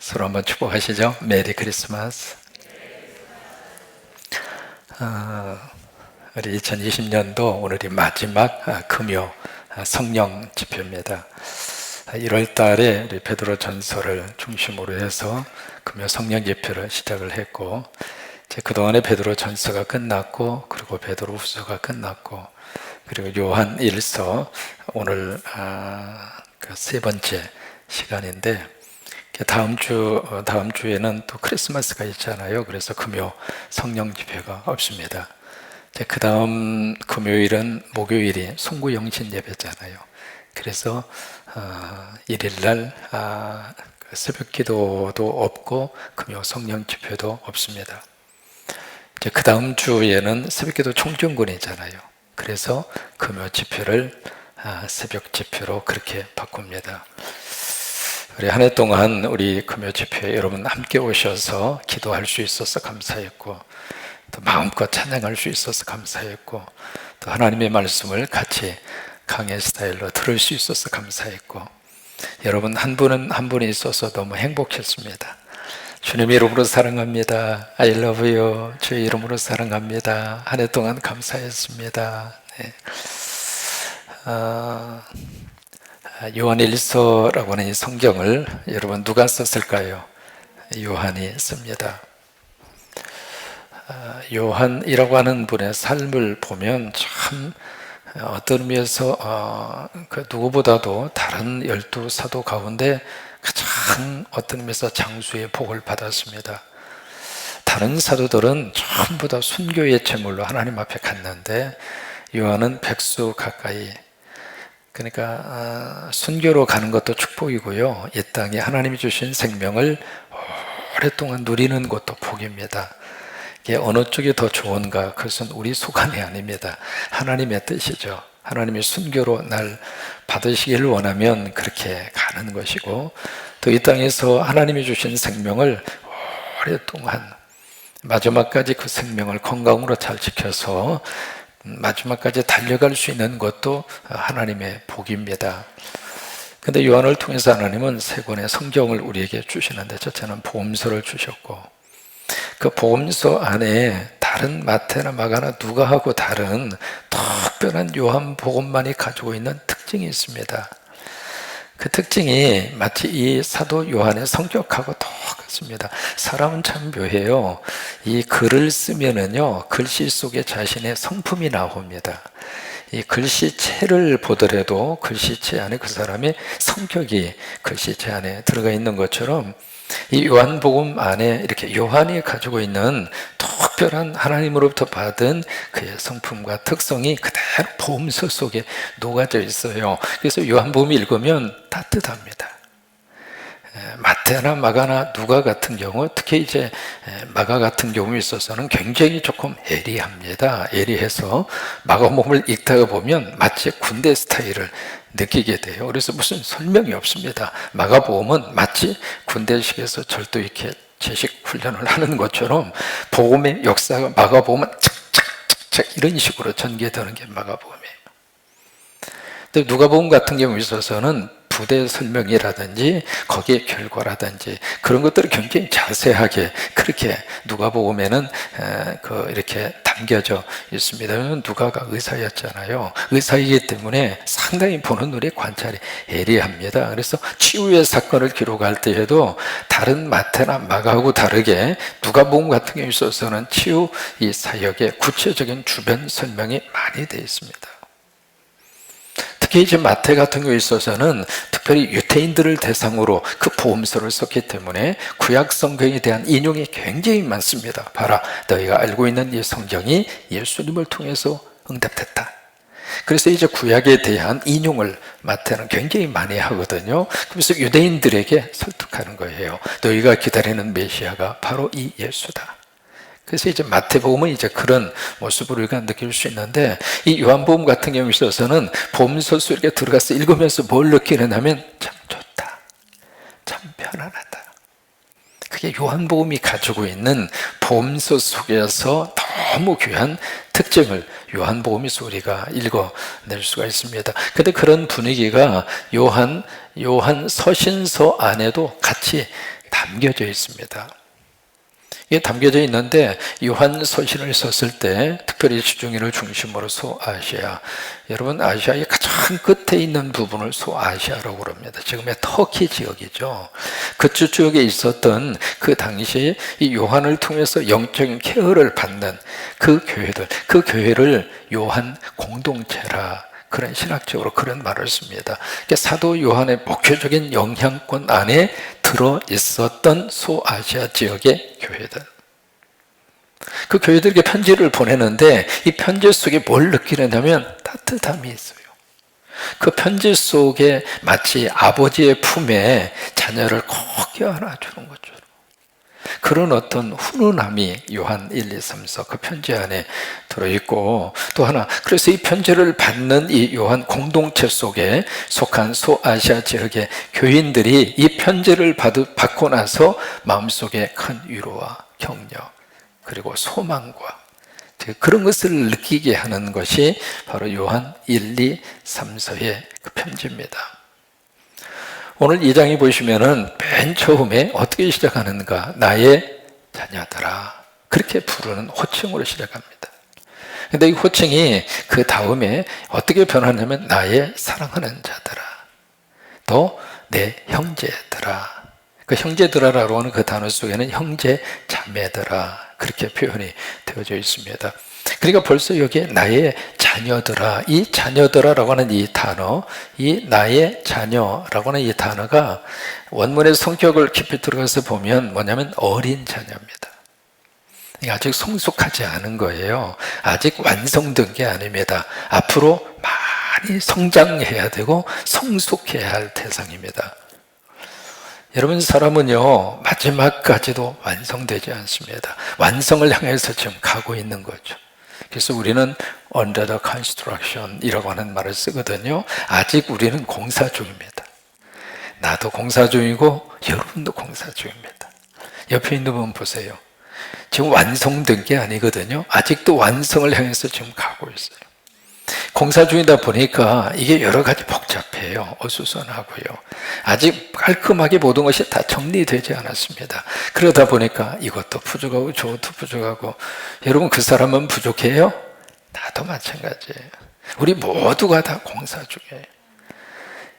서로 한번 축복하시죠. 메리 크리스마스. 우리 2020년도 오늘이 마지막 금요 성령 집회입니다. 1월 달에 우리 베드로 전서를 중심으로 해서 금요 성령 집회를 시작을 했고, 이제 그동안에 베드로 전서가 끝났고, 그리고 베드로 후서가 끝났고, 그리고 요한 1서 오늘 그 세 번째 시간인데, 다음 주에는 또 크리스마스가 있잖아요. 그래서 금요 성령 집회가 없습니다. 그 다음 금요일은 목요일이 송구영신 예배잖아요. 그래서 일일날 새벽 기도도 없고 금요 성령 집회도 없습니다. 이제 그 다음 주에는 새벽 기도 총정군이잖아요. 그래서 금요 집회를 새벽 집회로 그렇게 바꿉니다. 우리 한 해 동안 우리 금요 집회에 여러분 함께 오셔서 기도할 수 있어서 감사했고, 또 마음껏 찬양할 수 있어서 감사했고, 또 하나님의 말씀을 같이 강의 스타일로 들을 수 있어서 감사했고, 여러분 한 분은 한 분이 있어서 너무 행복했습니다. 주님 이름으로 사랑합니다. I love you. 주의 이름으로 사랑합니다. 한 해 동안 감사했습니다. 네. 요한1서라고 하는 이 성경을 여러분 누가 썼을까요? 요한이 씁니다. 요한이라고 하는 분의 삶을 보면 참 어떤 의미에서 그 누구보다도 다른 12사도 가운데 가장 어떤 의미에서 장수의 복을 받았습니다. 다른 사도들은 전부 다 순교의 제물로 하나님 앞에 갔는데, 요한은 백수 가까이, 그러니까 순교로 가는 것도 축복이고요, 이 땅에 하나님이 주신 생명을 오랫동안 누리는 것도 복입니다. 이게 어느 쪽이 더 좋은가, 그것은 우리 소관이 아닙니다. 하나님의 뜻이죠. 하나님이 순교로 날 받으시기를 원하면 그렇게 가는 것이고, 또 이 땅에서 하나님이 주신 생명을 오랫동안 마지막까지 그 생명을 건강으로 잘 지켜서 마지막까지 달려갈 수 있는 것도 하나님의 복입니다. 근데 요한을 통해서 하나님은 세 권의 성경을 우리에게 주시는데, 첫째는 복음서를 주셨고, 그 복음서 안에 다른 마태나 마가나 누가하고 다른 특별한 요한복음만이 가지고 있는 특징이 있습니다. 그 특징이 마치 이 사도 요한의 성격하고 똑같습니다. 사람은 참 묘해요. 이 글을 쓰면은요, 글씨 속에 자신의 성품이 나옵니다. 이 글씨체를 보더라도 글씨체 안에 그 사람의 성격이 글씨체 안에 들어가 있는 것처럼, 이 요한복음 안에 이렇게 요한이 가지고 있는 특별한 하나님으로부터 받은 그의 성품과 특성이 그대로 복음서 속에 녹아져 있어요. 그래서 요한복음 읽으면 따뜻합니다. 마태나 마가나 누가 같은 경우, 특히 이제 마가 같은 경우에 있어서는 굉장히 조금 예리합니다. 예리해서 마가복음을 읽다가 보면 마치 군대 스타일을 느끼게 돼요. 그래서 무슨 설명이 없습니다. 마가복음은 마치 군대식에서 절도 이렇게 제식 훈련을 하는 것처럼 복음의 역사가 마가복음은 착착착착 이런 식으로 전개되는 게 마가복음이에요. 근데 누가복음 같은 경우에 있어서는 부대 설명이라든지 거기에 결과라든지 그런 것들이 굉장히 자세하게 그렇게 누가복음에는 이렇게 담겨져 있습니다. 누가가 의사였잖아요. 의사이기 때문에 상당히 보는 눈의 관찰이 예리합니다. 그래서 치유의 사건을 기록할 때에도 다른 마태나 마가하고 다르게 누가복음 같은 경우에 있어서는 치유 이 사역에 구체적인 주변 설명이 많이 되어 있습니다. 특히 이제 마태 같은 경우에 있어서는 특별히 유대인들을 대상으로 그 복음서를 썼기 때문에 구약 성경에 대한 인용이 굉장히 많습니다. 봐라, 너희가 알고 있는 이 성경이 예수님을 통해서 응답됐다. 그래서 이제 구약에 대한 인용을 마태는 굉장히 많이 하거든요. 그래서 유대인들에게 설득하는 거예요. 너희가 기다리는 메시아가 바로 이 예수다. 그래서 이제 마태복음은 이제 그런 모습으로 우리가 느낄 수 있는데, 이 요한복음 같은 경우에 있어서는 복음서 속에 들어가서 읽으면서 뭘 느끼느냐 하면 참 좋다, 참 편안하다. 그게 요한복음이 가지고 있는 복음서 속에서 너무 귀한 특징을 요한복음에서 우리가 읽어낼 수가 있습니다. 근데 그런 분위기가 요한 서신서 안에도 같이 다 담겨져 있습니다. 이게 담겨져 있는데 요한 서신을 썼을 때 특별히 지중해를 중심으로 소아시아, 여러분 아시아의 가장 끝에 있는 부분을 소아시아라고 그럽니다. 지금의 터키 지역이죠. 그쪽 지역에 있었던 그 당시에 이 요한을 통해서 영적인 케어를 받는 그 교회를 요한 공동체라, 그런 신학적으로 그런 말을 씁니다. 사도 요한의 목표적인 영향권 안에 들어 있었던 소아시아 지역의 교회들, 그 교회들에게 편지를 보내는데 이 편지 속에 뭘 느끼느냐면 따뜻함이 있어요. 그 편지 속에 마치 아버지의 품에 자녀를 꼭 껴안아 주는 것처럼 그런 어떤 훈훈함이 요한 1, 2, 3, 4 그 편지 안에 들어있고, 또 하나, 그래서 이 편지를 받는 이 요한 공동체 속에 속한 소아시아 지역의 교인들이 이 편지를 받고 나서 마음속에 큰 위로와 격려 그리고 소망과 그런 것을 느끼게 하는 것이 바로 요한 1, 2, 3, 4의 그 편지입니다. 오늘 2장에 보시면은 맨 처음에 어떻게 시작하는가? 나의 자녀들아, 그렇게 부르는 호칭으로 시작합니다. 근데 이 호칭이 그 다음에 어떻게 변하냐면 나의 사랑하는 자들아, 또 내 형제들아. 그 형제들아라고 하는 그 단어 속에는 형제 자매들아, 그렇게 표현이 되어져 있습니다. 그러니까 벌써 여기에 나의 자녀들아, 이 자녀들아라고 하는 이 단어, 이 나의 자녀라고 하는 이 단어가 원문의 성격을 깊이 들어가서 보면 뭐냐면 어린 자녀입니다. 아직 성숙하지 않은 거예요. 아직 완성된 게 아닙니다. 앞으로 많이 성장해야 되고 성숙해야 할 대상입니다. 여러분, 사람은요 마지막까지도 완성되지 않습니다. 완성을 향해서 지금 가고 있는 거죠. 그래서 우리는 under the construction 이라고 하는 말을 쓰거든요. 아직 우리는 공사 중입니다. 나도 공사 중이고 여러분도 공사 중입니다. 옆에 있는 분 보세요. 지금 완성된 게 아니거든요. 아직도 완성을 향해서 지금 가고 있어요. 공사 중이다 보니까 이게 여러 가지 복잡해요. 어수선하고요. 아직 깔끔하게 모든 것이 다 정리되지 않았습니다. 그러다 보니까 이것도 부족하고 저것도 부족하고, 여러분 그 사람은 부족해요? 나도 마찬가지예요. 우리 모두가 다 공사 중이에요.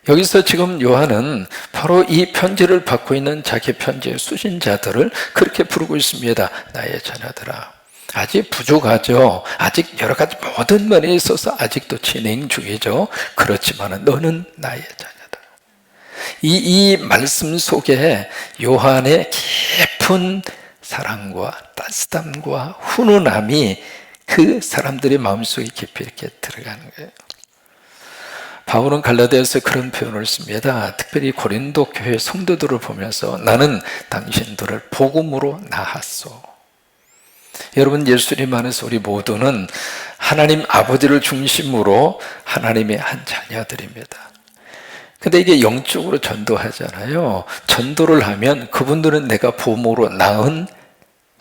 여기서 지금 요한은 바로 이 편지를 받고 있는 자기 편지의 수신자들을 그렇게 부르고 있습니다. 나의 자녀들아. 아직 부족하죠. 아직 여러 가지 모든 면에 있어서 아직도 진행 중이죠. 그렇지만 너는 나의 자녀다. 이 말씀 속에 요한의 깊은 사랑과 따뜻함과 훈훈함이 그 사람들의 마음속에 깊이 이렇게 들어가는 거예요. 바울은 갈라디아서 그런 표현을 씁니다. 특별히 고린도 교회 성도들을 보면서 나는 당신들을 복음으로 낳았소. 여러분, 예수님 안에서 우리 모두는 하나님 아버지를 중심으로 하나님의 한 자녀들입니다. 근데 이게 영적으로 전도하잖아요. 전도를 하면 그분들은 내가 부모로 낳은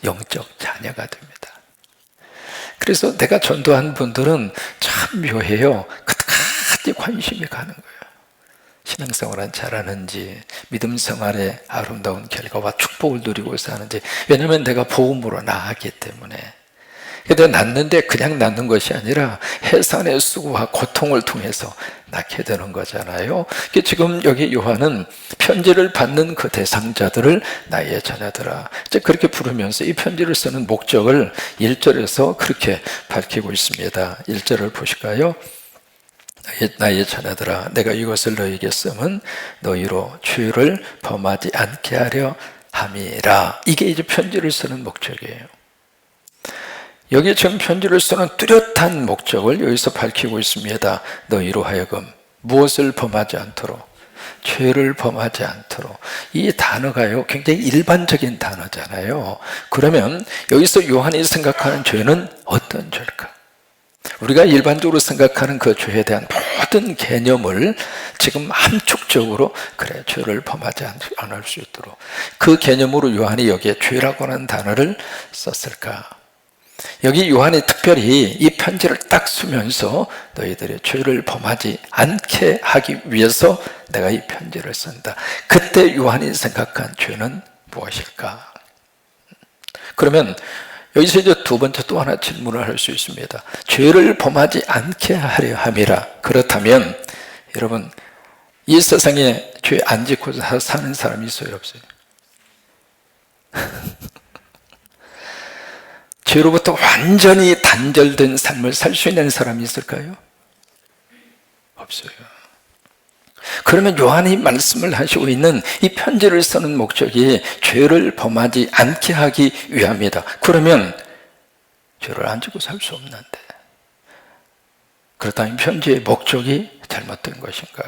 영적 자녀가 됩니다. 그래서 내가 전도한 분들은 참 묘해요. 끝까지 관심이 가는 거예요. 신앙생활은 잘하는지, 믿음 생활의 아름다운 결과와 축복을 누리고 사는지. 왜냐하면 내가 복음으로 낳았기 때문에. 근데 낳는데 그냥 낳는 것이 아니라 해산의 수고와 고통을 통해서 낳게 되는 거잖아요. 지금 여기 요한은 편지를 받는 그 대상자들을 나의 자녀들아, 이제 그렇게 부르면서 이 편지를 쓰는 목적을 1절에서 그렇게 밝히고 있습니다. 1절을 보실까요? 나의 자녀들아, 내가 이것을 너희에게 쓰면 너희로 죄를 범하지 않게 하려 함이라. 이게 이제 편지를 쓰는 목적이에요. 여기 지금 편지를 쓰는 뚜렷한 목적을 여기서 밝히고 있습니다. 너희로 하여금 무엇을 범하지 않도록, 죄를 범하지 않도록. 이 단어가요 굉장히 일반적인 단어잖아요. 그러면 여기서 요한이 생각하는 죄는 어떤 죄일까? 우리가 일반적으로 생각하는 그 죄에 대한 모든 개념을 지금 함축적으로, 그래, 죄를 범하지 않을 수 있도록 그 개념으로 요한이 여기에 죄라고 하는 단어를 썼을까? 여기 요한이 특별히 이 편지를 딱 쓰면서 너희들의 죄를 범하지 않게 하기 위해서 내가 이 편지를 쓴다. 그때 요한이 생각한 죄는 무엇일까? 그러면 여기서 이제 두 번째 또 하나 질문을 할 수 있습니다. 죄를 범하지 않게 하려 함이라. 그렇다면 여러분, 이 세상에 죄 안 짓고 사는 사람이 있어요, 없어요? 죄로부터 완전히 단절된 삶을 살 수 있는 사람이 있을까요? 없어요. 그러면 요한이 말씀을 하시고 있는 이 편지를 쓰는 목적이 죄를 범하지 않게 하기 위함이다. 그러면 죄를 안 지고 살 수 없는데, 그렇다면 편지의 목적이 잘못된 것인가?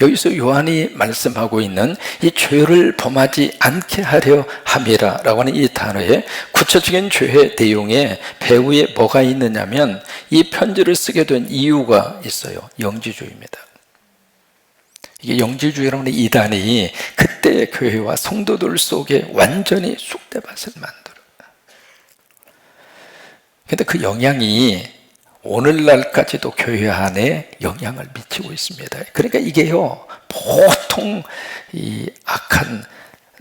여기서 요한이 말씀하고 있는 이 죄를 범하지 않게 하려 함이라 라고 하는 이 단어에 구체적인 죄의 내용에 배후에 뭐가 있느냐면, 이 편지를 쓰게 된 이유가 있어요. 영지주의입니다. 이게 영지주의라고 하는 이단이 그때의 교회와 성도들 속에 완전히 쑥대밭을 만들어요. 그런데 그 영향이 오늘날까지도 교회 안에 영향을 미치고 있습니다. 그러니까 이게요, 보통 이 악한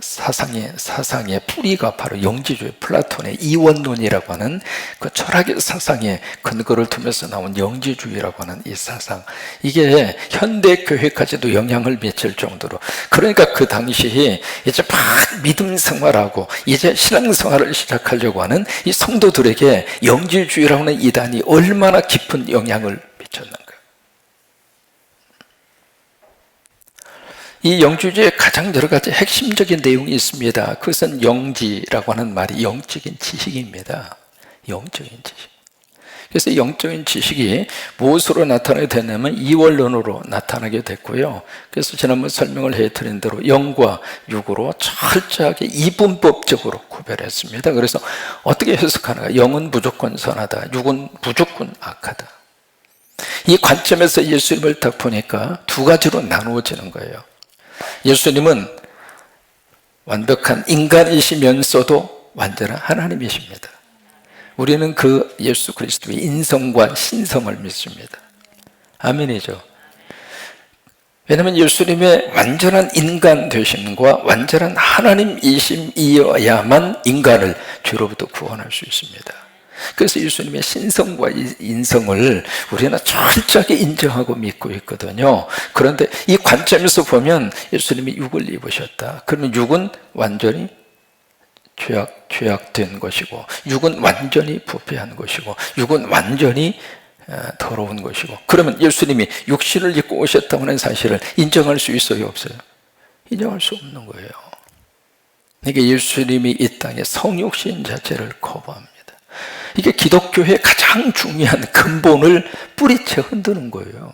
사상의 뿌리가 바로 영지주의, 플라톤의 이원론이라고 하는 그 철학의 사상의 근거를 두면서 나온 영지주의라고 하는 이 사상, 이게 현대 교회까지도 영향을 미칠 정도로, 그러니까 그 당시에 이제 막 믿음 생활하고 이제 신앙 생활을 시작하려고 하는 이 성도들에게 영지주의라고 하는 이단이 얼마나 깊은 영향을 미쳤는가. 이 영지주의에 가장 여러 가지 핵심적인 내용이 있습니다. 그것은 영지라고 하는 말이 영적인 지식입니다. 영적인 지식. 그래서 영적인 지식이 무엇으로 나타나게 되냐면 이원론으로 나타나게 됐고요. 그래서 지난번 설명을 해드린 대로 영과 육으로 철저하게 이분법적으로 구별했습니다. 그래서 어떻게 해석하는가? 영은 무조건 선하다, 육은 무조건 악하다. 이 관점에서 예수님을 딱 보니까 두 가지로 나누어지는 거예요. 예수님은 완벽한 인간이시면서도 완전한 하나님이십니다. 우리는 그 예수 그리스도의 인성과 신성을 믿습니다. 아멘이죠. 왜냐하면 예수님의 완전한 인간 되심과 완전한 하나님이심이어야만 인간을 죄로부터 구원할 수 있습니다. 그래서 예수님의 신성과 인성을 우리는 철저하게 인정하고 믿고 있거든요. 그런데 이 관점에서 보면 예수님이 육을 입으셨다. 그러면 육은 완전히 죄악된 것이고, 육은 완전히 부패한 것이고, 육은 완전히 더러운 것이고, 그러면 예수님이 육신을 입고 오셨다고 하는 사실을 인정할 수 있어요, 없어요? 인정할 수 없는 거예요. 그러니까 예수님이 이 땅에 성육신 자체를 거부합니다. 이게 기독교의 가장 중요한 근본을 뿌리채 흔드는 거예요.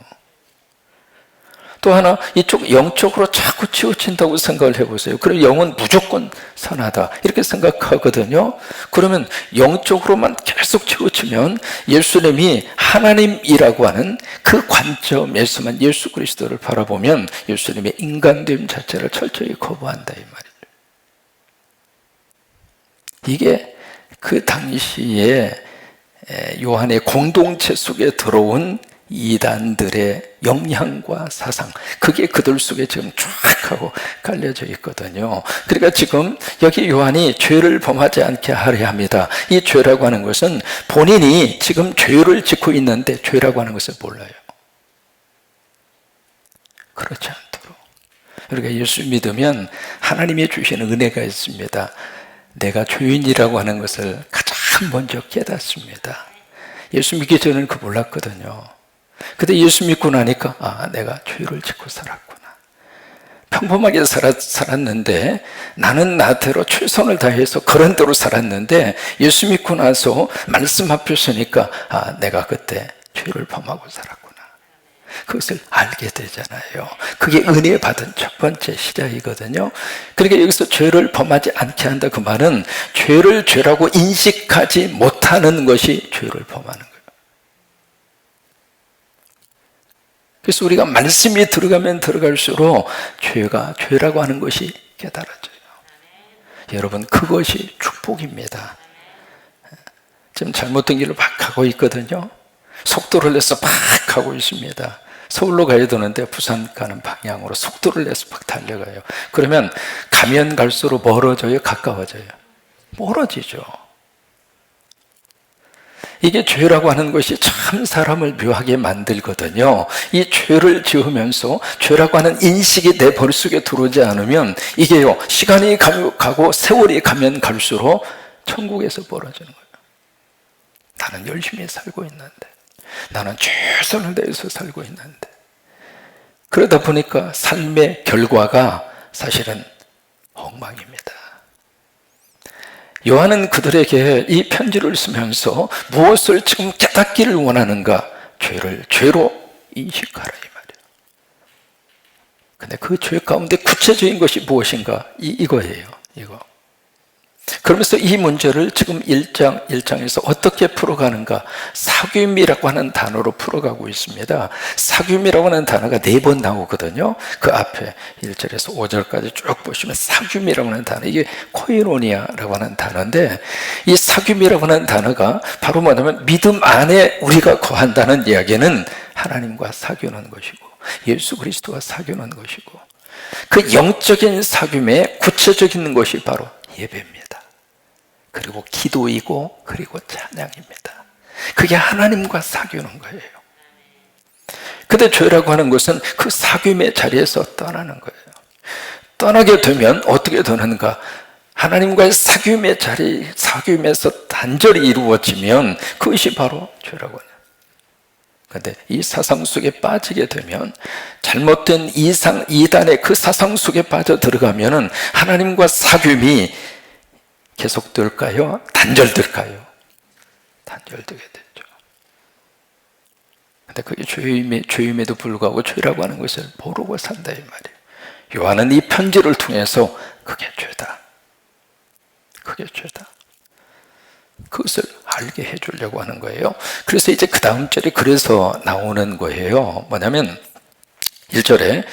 또 하나, 이쪽 영적으로 자꾸 치우친다고 생각을 해보세요. 그럼 영은 무조건 선하다 이렇게 생각하거든요. 그러면 영적으로만 계속 치우치면 예수님이 하나님이라고 하는 그 관점에서만 예수 그리스도를 바라보면 예수님의 인간됨 자체를 철저히 거부한다 이 말이에요. 이게 그 당시에 요한의 공동체 속에 들어온 이단들의 영향과 사상, 그게 그들 속에 지금 쫙 하고 깔려져 있거든요. 그러니까 지금 여기 요한이 죄를 범하지 않게 하려 합니다. 이 죄라고 하는 것은 본인이 지금 죄를 짓고 있는데 죄라고 하는 것을 몰라요. 그렇지 않도록. 우리가 예수 믿으면 하나님이 주시는 은혜가 있습니다. 내가 죄인이라고 하는 것을 가장 먼저 깨닫습니다. 예수 믿기 전에는 그거 몰랐거든요. 근데 예수 믿고 나니까 내가 죄를 짓고 살았구나. 평범하게 살았는데 나는 나대로 최선을 다해서 그런 대로 살았는데 예수 믿고 나서 말씀 앞에 서니까 내가 그때 죄를 범하고 살았구나. 그것을 알게 되잖아요. 그게 은혜 받은 첫 번째 시작이거든요. 그러니까 여기서 죄를 범하지 않게 한다 그 말은 죄를 죄라고 인식하지 못하는 것이 죄를 범하는 거예요. 그래서 우리가 말씀이 들어가면 들어갈수록 죄가 죄라고 하는 것이 깨달아져요. 여러분, 그것이 축복입니다. 지금 잘못된 길로 막 가고 있거든요. 속도를 내서 막 가고 있습니다. 서울로 가야 되는데 부산 가는 방향으로 속도를 내서 막 달려가요. 그러면 가면 갈수록 멀어져요, 가까워져요? 멀어지죠. 이게 죄라고 하는 것이 참 사람을 묘하게 만들거든요. 이 죄를 지으면서 죄라고 하는 인식이 내 머릿속에 들어오지 않으면 이게요, 시간이 가고 세월이 가면 갈수록 천국에서 벌어지는 거예요. 나는 열심히 살고 있는데, 나는 최선을 다해서 살고 있는데, 그러다 보니까 삶의 결과가 사실은 엉망입니다. 요한은 그들에게 이 편지를 쓰면서 무엇을 지금 깨닫기를 원하는가? 죄를 죄로 인식하라 이 말이에요. 근데 그 죄 가운데 구체적인 것이 무엇인가? 이거예요. 이거. 그러면서 이 문제를 지금 1장에서 어떻게 풀어가는가? 사귐이라고 하는 단어로 풀어가고 있습니다. 사귐이라고 하는 단어가 4번 나오거든요. 그 앞에 1절에서 5절까지 쭉 보시면 사귐이라고 하는 단어, 이게 코이노니아라고 하는 단어인데, 이 사귐이라고 하는 단어가 바로 뭐냐면 믿음 안에 우리가 거한다는 이야기는 하나님과 사귀는 것이고 예수 그리스도와 사귀는 것이고, 그 영적인 사귐의 구체적인 것이 바로 예배입니다. 그리고 기도이고 그리고 찬양입니다. 그게 하나님과 사귀는 거예요. 근데 죄라고 하는 것은 그 사귐의 자리에서 떠나는 거예요. 떠나게 되면 어떻게 되는가? 하나님과의 사귐의 자리, 사귐에서 단절이 이루어지면 그것이 바로 죄라고 해요. 그런데 이 사상 속에 빠지게 되면, 잘못된 이단의 그 사상 속에 빠져 들어가면은 하나님과 사귐이 계속될까요? 단절될까요? 단절되게 되죠. 근데 그게 죄임에도 불구하고 죄라고 하는 것을 모르고 산다 이 말이에요. 요한은 이 편지를 통해서 그게 죄다, 그게 죄다, 그것을 알게 해주려고 하는 거예요. 그래서 이제 그 다음 절이 그래서 나오는 거예요. 뭐냐면 1절에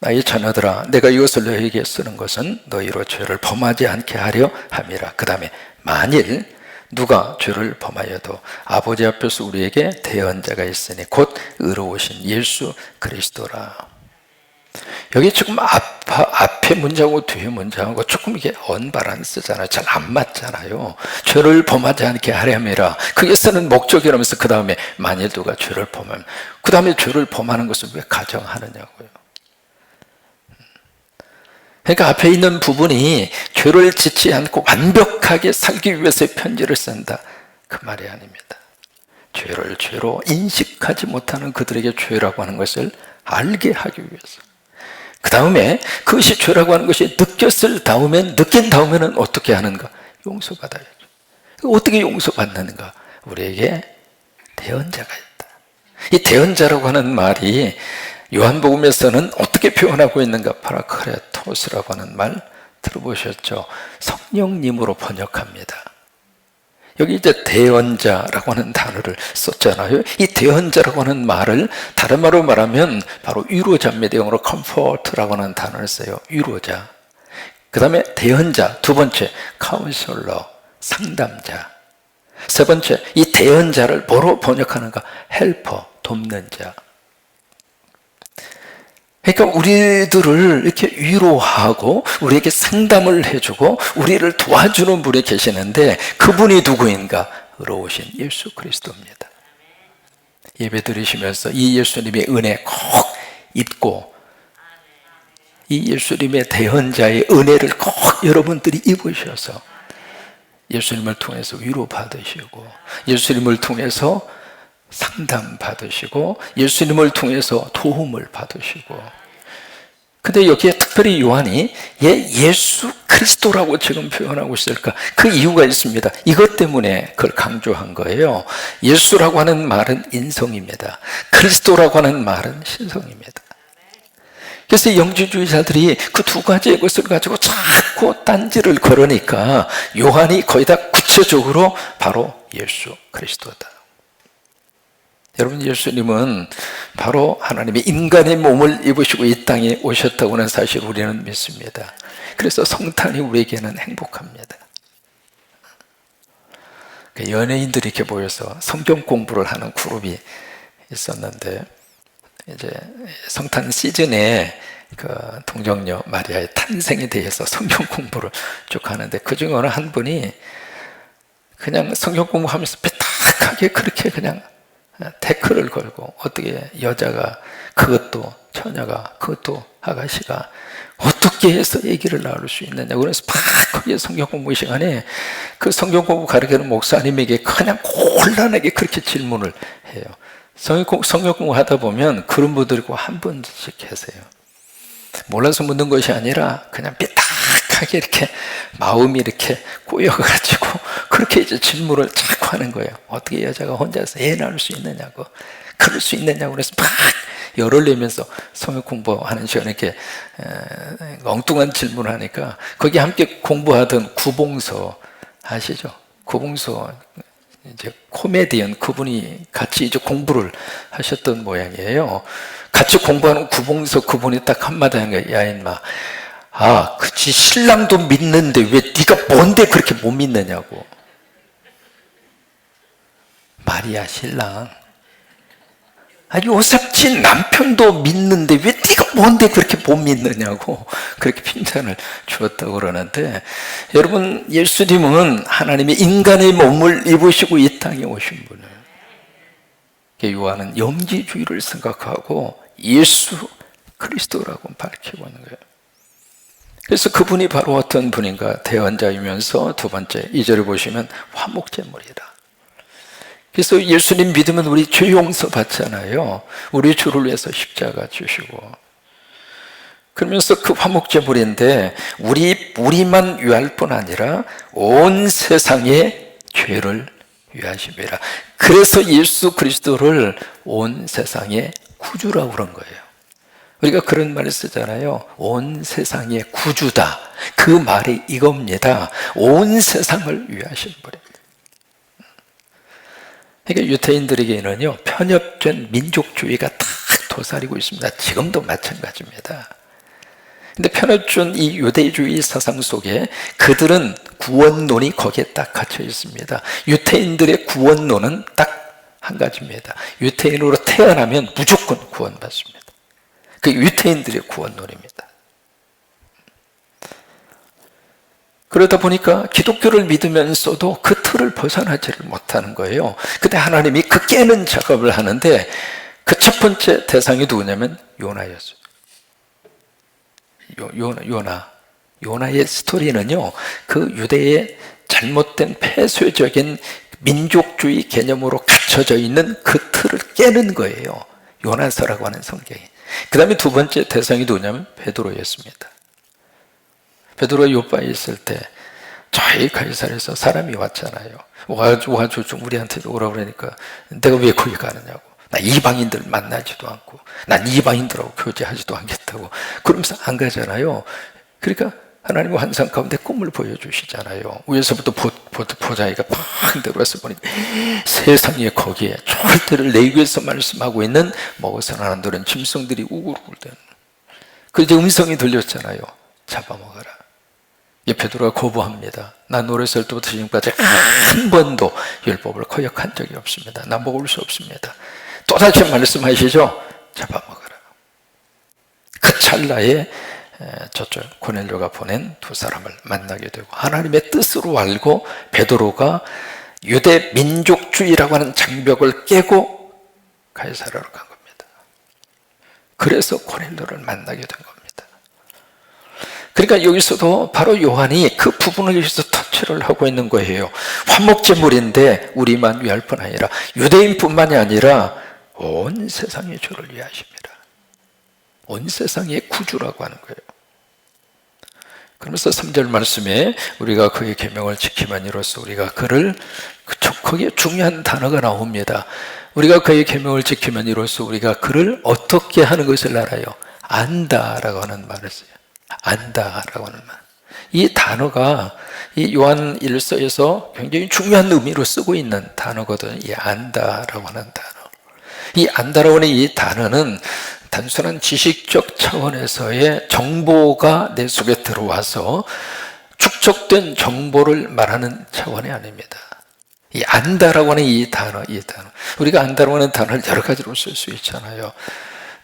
나의 자녀들아, 내가 이것을 너희에게 쓰는 것은 너희로 죄를 범하지 않게 하려 함이라. 그 다음에 만일 누가 죄를 범하여도 아버지 앞에서 우리에게 대언자가 있으니 곧 의로우신 예수 그리스도라. 여기 지금 앞에 문장하고 뒤에 문장하고 조금 이게 언밸런스잖아요. 잘 안 맞잖아요. 죄를 범하지 않게 하려함이라, 그게 쓰는 목적이라면서 그 다음에 만일 누가 죄를 범하면, 그 다음에 죄를 범하는 것을 왜 가정하느냐고요. 그러니까 앞에 있는 부분이 죄를 짓지 않고 완벽하게 살기 위해서 편지를 쓴다, 그 말이 아닙니다. 죄를 죄로 인식하지 못하는 그들에게 죄라고 하는 것을 알게 하기 위해서, 그 다음에 그것이 죄라고 하는 것이 느낀 다음에는 어떻게 하는가? 용서받아야죠. 어떻게 용서받는가? 우리에게 대언자가 있다. 이 대언자라고 하는 말이 요한복음에서는 어떻게 표현하고 있는가? 파라크레토스라고 하는 말 들어보셨죠? 성령님으로 번역합니다. 여기 이제 대언자라고 하는 단어를 썼잖아요. 이 대언자라고 하는 말을 다른 말로 말하면 바로 위로자입니다. 영어로 comfort라고 하는 단어를 써요. 위로자. 그 다음에 대언자, 두 번째 counselor, 상담자. 세 번째, 이 대언자를 뭐로 번역하는가? helper, 돕는 자. 그러니까 우리들을 이렇게 위로하고 우리에게 상담을 해주고 우리를 도와주는 분이 계시는데, 그분이 누구인가? 의로우신 예수 그리스도입니다. 예배 드리시면서 이 예수님의 은혜 꼭 입고, 이 예수님의 대언자의 은혜를 꼭 여러분들이 입으셔서 예수님을 통해서 위로받으시고, 예수님을 통해서 상담 받으시고, 예수님을 통해서 도움을 받으시고. 근데 여기에 특별히 요한이 예수 그리스도라고 지금 표현하고 있을까? 그 이유가 있습니다. 이것 때문에 그걸 강조한 거예요. 예수라고 하는 말은 인성입니다. 그리스도라고 하는 말은 신성입니다. 그래서 영주주의자들이 그 두 가지의 것을 가지고 자꾸 딴지를 걸으니까 요한이 거의 다 구체적으로 바로 예수 그리스도다. 여러분, 예수님은 바로 하나님의 인간의 몸을 입으시고 이 땅에 오셨다고 하는 사실 우리는 믿습니다. 그래서 성탄이 우리에게는 행복합니다. 연예인들이 이렇게 모여서 성경 공부를 하는 그룹이 있었는데, 이제 성탄 시즌에 그 동정녀 마리아의 탄생에 대해서 성경 공부를 쭉 하는데, 그 중에 어느 한 분이 그냥 성경 공부하면서 삐딱하게 그렇게 그냥 태클을 걸고, 어떻게 여자가, 그것도 처녀가, 그것도 아가씨가 어떻게 해서 아기를 낳을 수 있느냐. 그래서 막 크게 성경 공부 시간에 그 성경 공부 가르치는 목사님에게 그냥 곤란하게 그렇게 질문을 해요. 성경 공부 하다 보면 그런 분들이 꼭 한 분씩 계세요. 몰라서 묻는 것이 아니라 그냥 삐딱하게 이렇게 마음이 이렇게 꼬여가지고 그렇게 이제 질문을 자꾸 하는 거예요. 어떻게 여자가 혼자서 애 낳을 수 있느냐고, 그럴 수 있느냐고. 그래서 막 열을 내면서 성경 공부하는 시간에 이렇게 엉뚱한 질문을 하니까, 거기 함께 공부하던 구봉서 아시죠? 구봉서 이제 코미디언, 그분이 같이 이제 공부를 하셨던 모양이에요. 같이 공부하는 구봉서 그분이 딱 한마디 하는 거예요. 야 인마, 그치, 신랑도 믿는데 왜 네가 뭔데 그렇게 못 믿느냐고. 마리아 신랑, 요셉친 남편도 믿는데 왜 네가 뭔데 그렇게 못 믿느냐고 그렇게 핀잔을 주었다고 그러는데, 여러분, 예수님은 하나님의 인간의 몸을 입으시고 이 땅에 오신 분이에요. 요한은 영지주의를 생각하고 예수 그리스도라고 밝히고 있는 거예요. 그래서 그분이 바로 어떤 분인가, 대언자이면서 두 번째 2절을 보시면 화목제물이다. 그래서 예수님 믿으면 우리 죄 용서 받잖아요. 우리 주를 위해서 십자가 주시고. 그러면서 그 화목제물인데 우리만 위할 뿐 아니라 온 세상의 죄를 위하심이라. 그래서 예수 그리스도를 온 세상의 구주라고 그런 거예요. 우리가 그런 말을 쓰잖아요. 온 세상의 구주다. 그 말이 이겁니다. 온 세상을 위하신 분입니다. 그러니까 유태인들에게는요, 편협된 민족주의가 딱 도사리고 있습니다. 지금도 마찬가지입니다. 근데 편협된 이 유대주의 사상 속에 그들은 구원론이 거기에 딱 갇혀 있습니다. 유태인들의 구원론은 딱 한 가지입니다. 유태인으로 태어나면 무조건 구원받습니다. 그게 유태인들의 구원론입니다. 그러다 보니까 기독교를 믿으면서도 그 틀을 벗어나지를 못하는 거예요. 근데 하나님이 그 깨는 작업을 하는데, 그 첫 번째 대상이 누구냐면 요나였어요. 요나의 스토리는요, 그 유대의 잘못된 폐쇄적인 민족주의 개념으로 갇혀져 있는 그 틀을 깨는 거예요. 요나서라고 하는 성경이. 그 다음에 두 번째 대상이 누구냐면 베드로였습니다. 베드로가 요바에 있을 때 저희 가이사랴에서 사람이 왔잖아요. 와가지고 좀 우리한테 오라고 그러니까 내가 왜 거기 가느냐고. 나 이방인들 만나지도 않고, 난 이방인들하고 교제하지도 않겠다고 그러면서 안 가잖아요. 그러니까 하나님은 환상 가운데 꿈을 보여주시잖아요. 위에서부터 보자기가 팍 내려와서 보니까 세상에 거기에 절대를 내 위에서 말씀하고 있는 먹어서 안 들은 짐승들이 우글우글 대는. 그 이제 음성이 들렸잖아요. 잡아먹어라. 베드로가 거부합니다. 난 어렸을 때부터 지금까지 한 번도 율법을 거역한 적이 없습니다. 나 먹을 수 없습니다. 또다시 말씀하시죠. 잡아먹어라. 그 찰나에 저쪽 고넬료가 보낸 두 사람을 만나게 되고, 하나님의 뜻으로 알고 베드로가 유대 민족주의라고 하는 장벽을 깨고 가이사랴로 간 겁니다. 그래서 고넬료를 만나게 된 겁니다. 그러니까 여기서도 바로 요한이 그 부분을 여기서 터치를 하고 있는 거예요. 화목제물인데 우리만 위할 뿐 아니라 유대인뿐만이 아니라 온 세상의 죄를 위하십니다. 온 세상의 구주라고 하는 거예요. 그러면서 3절 말씀에 우리가 그의 계명을 지킴으로써 우리가 그를, 거기에 중요한 단어가 나옵니다. 우리가 그의 계명을 지킴으로써 우리가 그를 어떻게 하는 것을 알아요? 안다라고 하는 말을 써요. 안다라고 하는 말. 이 단어가 이 요한 1서에서 굉장히 중요한 의미로 쓰고 있는 단어거든요. 이 안다라고 하는 단어. 이 안다라고 하는 이 단어는 단순한 지식적 차원에서의 정보가 내 속에 들어와서 축적된 정보를 말하는 차원이 아닙니다. 이 안다라고 하는 이 단어. 우리가 안다라고 하는 단어를 여러 가지로 쓸 수 있잖아요.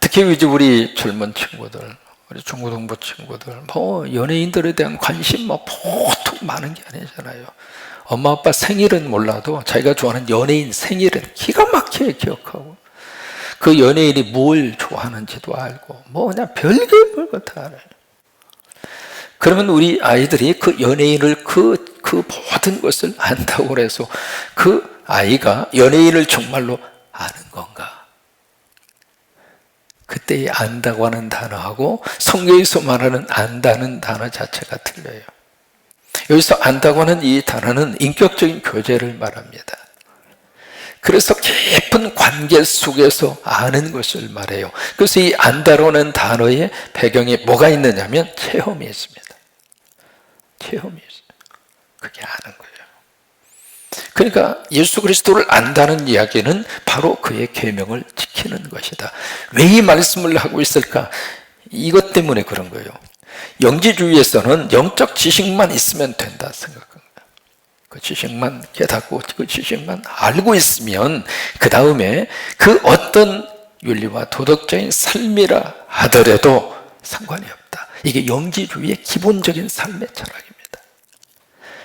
특히 이제 우리 젊은 친구들, 우리 중고등부 친구들, 연예인들에 대한 관심 보통 많은 게 아니잖아요. 엄마 아빠 생일은 몰라도 자기가 좋아하는 연예인 생일은 기가 막히게 기억하고, 그 연예인이 뭘 좋아하는지도 알고, 그냥 별게 별거 다 알아요. 그러면 우리 아이들이 그 연예인을 그 모든 것을 안다고 그래서 그 아이가 연예인을 정말로 아는 건가? 그때 이 안다고 하는 단어하고 성경에서 말하는 안다는 단어 자체가 틀려요. 여기서 안다고 하는 이 단어는 인격적인 교제를 말합니다. 그래서 깊은 관계 속에서 아는 것을 말해요. 그래서 이 안다라는 단어의 배경에 뭐가 있느냐면 체험이 있습니다. 체험이 있어요. 그게 아는 거예요. 그러니까 예수 그리스도를 안다는 이야기는 바로 그의 계명을 지키는 것이다. 왜 이 말씀을 하고 있을까? 이것 때문에 그런 거예요. 영지주의에서는 영적 지식만 있으면 된다 생각합니다. 그 지식만 깨닫고 그 지식만 알고 있으면 그 다음에 그 어떤 윤리와 도덕적인 삶이라 하더라도 상관이 없다. 이게 영지주의의 기본적인 삶의 철학입니다.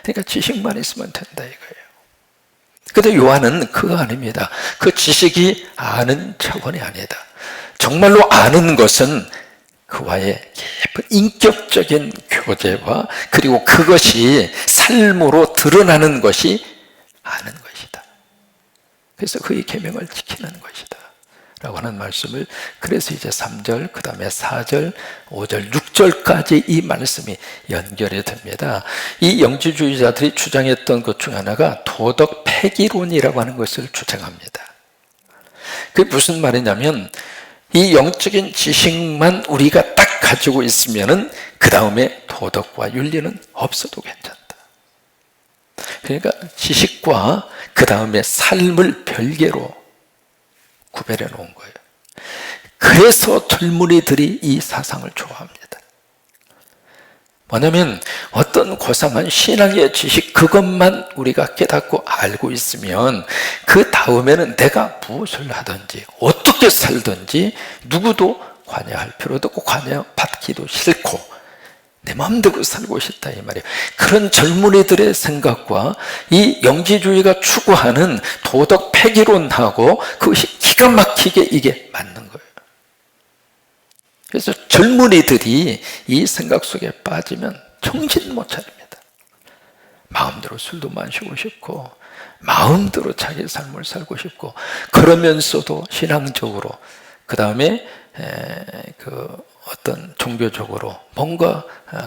그러니까 지식만 있으면 된다 이거예요. 근데 요한은 그거 아닙니다. 그 지식이 아는 차원이 아니다. 정말로 아는 것은 그와의 깊은 인격적인 교제와 그리고 그것이 삶으로 드러나는 것이 아는 것이다. 그래서 그의 계명을 지키는 것이다 라고 하는 말씀을, 그래서 이제 3절, 그 다음에 4절, 5절, 6절까지 이 말씀이 연결이 됩니다. 이 영지주의자들이 주장했던 것 중 하나가 도덕 폐기론이라고 하는 것을 주장합니다. 그게 무슨 말이냐면 이 영적인 지식만 우리가 딱 가지고 있으면은 그 다음에 도덕과 윤리는 없어도 괜찮다. 그러니까 지식과 그 다음에 삶을 별개로 구별해 놓은 거예요. 그래서 젊은이들이 이 사상을 좋아합니다. 뭐냐면 어떤 고상한 신앙의 지식 그것만 우리가 깨닫고 알고 있으면 그 다음에는 내가 무엇을 하든지 어떻게 살든지 누구도 관여할 필요도 없고 관여받기도 싫고 내 마음대로 살고 싶다 이 말이에요. 그런 젊은이들의 생각과 이 영지주의가 추구하는 도덕 폐기론하고 그것이 기가 막히게 이게 맞는 거예요. 그래서 젊은이들이 이 생각 속에 빠지면 정신 못 차립니다. 마음대로 술도 마시고 싶고 마음대로 자기 삶을 살고 싶고 그러면서도 신앙적으로 그 다음에 어떤 종교적으로 뭔가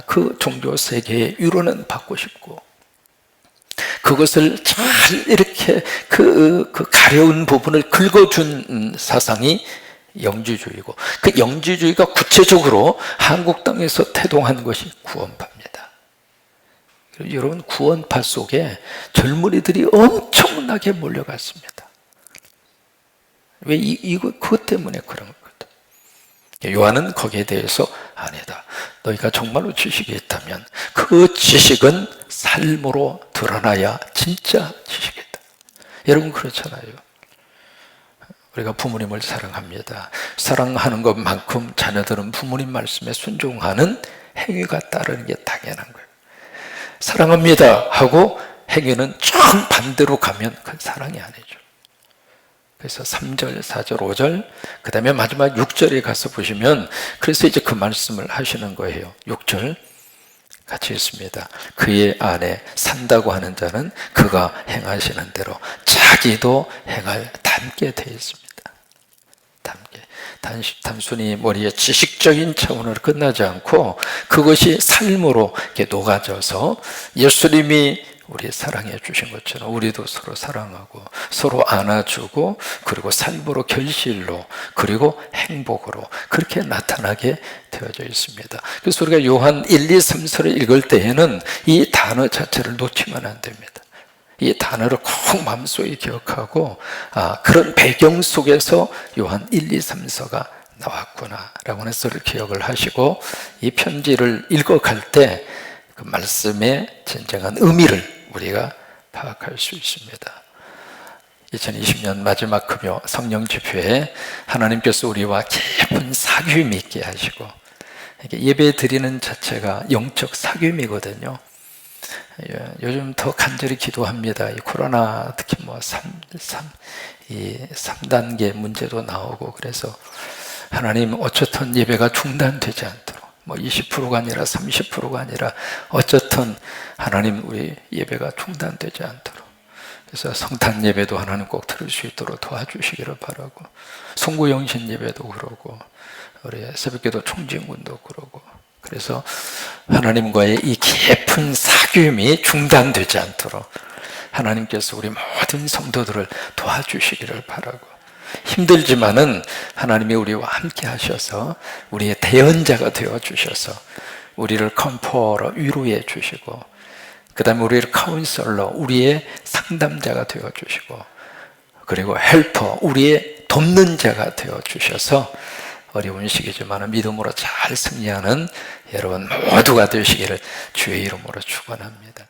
그 종교 세계의 위로는 받고 싶고 그것을 잘 이렇게 그 가려운 부분을 긁어준 사상이 영지주의고 그 영지주의가 구체적으로 한국 땅에서 태동한 것이 구원파입니다. 여러분 구원파 속에 젊은이들이 엄청나게 몰려갔습니다. 왜 그것 때문에 그런 거거든. 요한은 거기에 대해서 아니다. 너희가 정말로 지식이 있다면 그 지식은 삶으로 드러나야 진짜 지식이다. 여러분 그렇잖아요. 우리가 부모님을 사랑합니다. 사랑하는 것만큼 자녀들은 부모님 말씀에 순종하는 행위가 따르는 게 당연한 거예요. 사랑합니다 하고 행위는 정반대로 가면 그건 사랑이 아니죠. 그래서 3절, 4절, 5절, 그 다음에 마지막 6절에 가서 보시면 그래서 이제 그 말씀을 하시는 거예요. 6절 같이 있습니다. 그의 안에 산다고 하는 자는 그가 행하시는 대로 자기도 행할 닮게 되어 있습니다. 닮게. 단순히 머리에 지식적인 차원으로 끝나지 않고 그것이 삶으로 이렇게 녹아져서 예수님이 우리 사랑해 주신 것처럼 우리도 서로 사랑하고 서로 안아주고 그리고 삶으로 결실로 그리고 행복으로 그렇게 나타나게 되어져 있습니다. 그래서 우리가 요한 1, 2, 3서를 읽을 때에는 이 단어 자체를 놓치면 안 됩니다. 이 단어를 꼭 마음속에 기억하고 그런 배경 속에서 요한 1, 2, 3서가 나왔구나 라고 해서 기억을 하시고 이 편지를 읽어갈 때 그 말씀의 진정한 의미를 우리가 파악할 수 있습니다. 2020년 마지막 금요 성령 집회에 하나님께서 우리와 깊은 사귐이 있게 하시고, 예배 드리는 자체가 영적 사귐이거든요. 요즘 더 간절히 기도합니다. 이 코로나 특히 이 3단계 문제도 나오고, 그래서 하나님 어쨌든 예배가 중단되지 않도록, 20%가 아니라 30%가 아니라 어쨌든 하나님 우리 예배가 중단되지 않도록, 그래서 성탄 예배도 하나님 꼭 들을 수 있도록 도와주시기를 바라고, 송구영신 예배도 그러고, 우리 새벽기도 총진군도 그러고, 그래서 하나님과의 이 깊은 사귐이 중단되지 않도록 하나님께서 우리 모든 성도들을 도와주시기를 바라고, 힘들지만은 하나님이 우리와 함께 하셔서 우리의 대언자가 되어 주셔서 우리를 컴포러 위로해 주시고, 그 다음에 우리를 카운셀러, 우리의 상담자가 되어 주시고, 그리고 헬퍼, 우리의 돕는 자가 되어 주셔서 어려운 시기지만 믿음으로 잘 승리하는 여러분 모두가 되시기를 주의 이름으로 축원합니다.